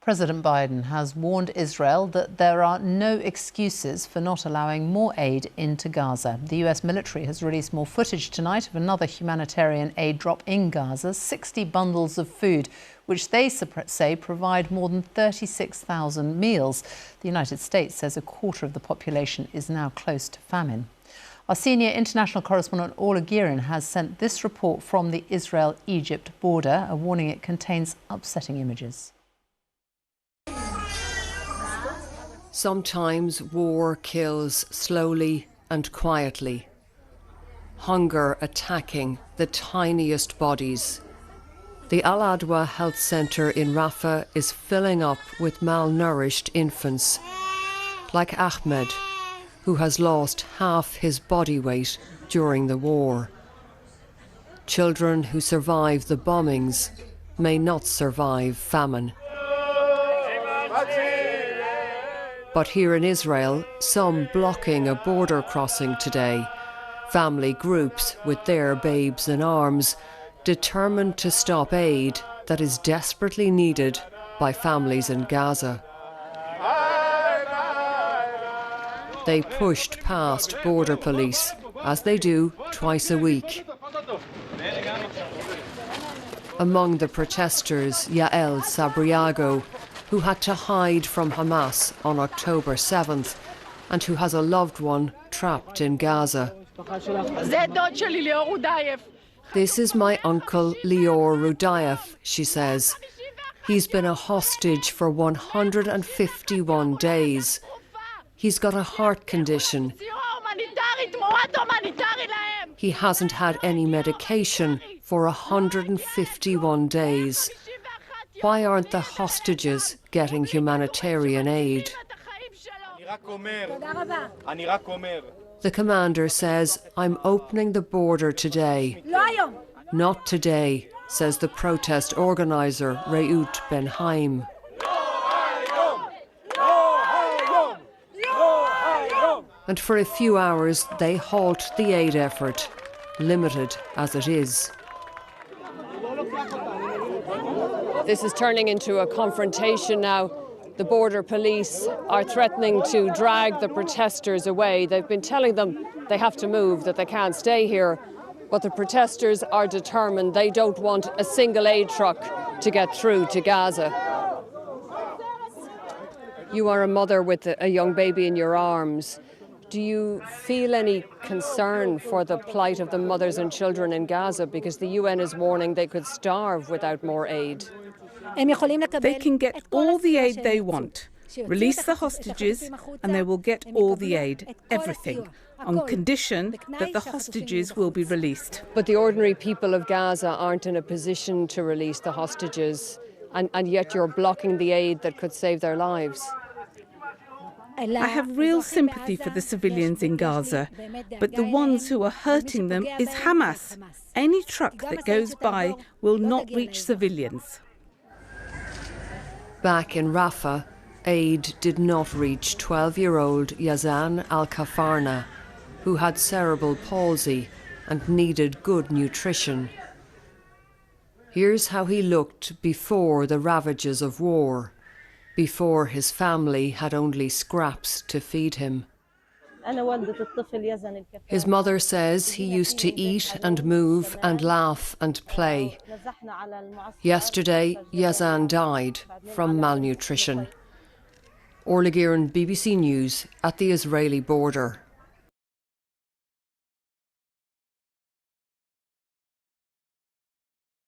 President Biden has warned Israel that there are no excuses for not allowing more aid into Gaza. The US military has released more footage tonight of another humanitarian aid drop in Gaza, 60 bundles of food, which they say provide more than 36,000 meals. The United States says a quarter of the population is now close to famine. Our senior international correspondent Orla Guerin has sent this report from the Israel-Egypt border, a warning it contains upsetting images. Sometimes war kills slowly and quietly. Hunger attacking the tiniest bodies. The Al Adwa Health Centre in Rafah is filling up with malnourished infants, like Ahmed, who has lost half his body weight during the war. Children who survive the bombings may not survive famine. But here in Israel, some blocking a border crossing today. Family groups with their babes in arms, determined to stop aid that is desperately needed by families in Gaza. They pushed past border police, as they do twice a week. Among the protesters, Yael Sabriago, who had to hide from Hamas on October 7th and who has a loved one trapped in Gaza. This is my uncle Lior Rudayev, she says. He's been a hostage for 151 days. He's got a heart condition. He hasn't had any medication for 151 days. Why aren't the hostages getting humanitarian aid? The commander says, I'm opening the border today. Not today, says the protest organiser Reut Ben Haim. And for a few hours they halt the aid effort, limited as it is. This is turning into a confrontation now. The border police are threatening to drag the protesters away. They've been telling them they have to move, that they can't stay here. But the protesters are determined. They don't want a single aid truck to get through to Gaza. You are a mother with a young baby in your arms. Do you feel any concern for the plight of the mothers and children in Gaza? Because the UN is warning they could starve without more aid. They can get all the aid they want. Release the hostages and they will get all the aid, everything, on condition that the hostages will be released. But the ordinary people of Gaza aren't in a position to release the hostages, and yet you're blocking the aid that could save their lives. I have real sympathy for the civilians in Gaza, but the ones who are hurting them is Hamas. Any truck that goes by will not reach civilians. Back in Rafah, aid did not reach 12-year-old Yazan Al-Kafarna, who had cerebral palsy and needed good nutrition. Here's how he looked before the ravages of war, before his family had only scraps to feed him. His mother says he used to eat and move and laugh and play. Yesterday, Yazan died from malnutrition. Orla Guerin, BBC News, at the Israeli border.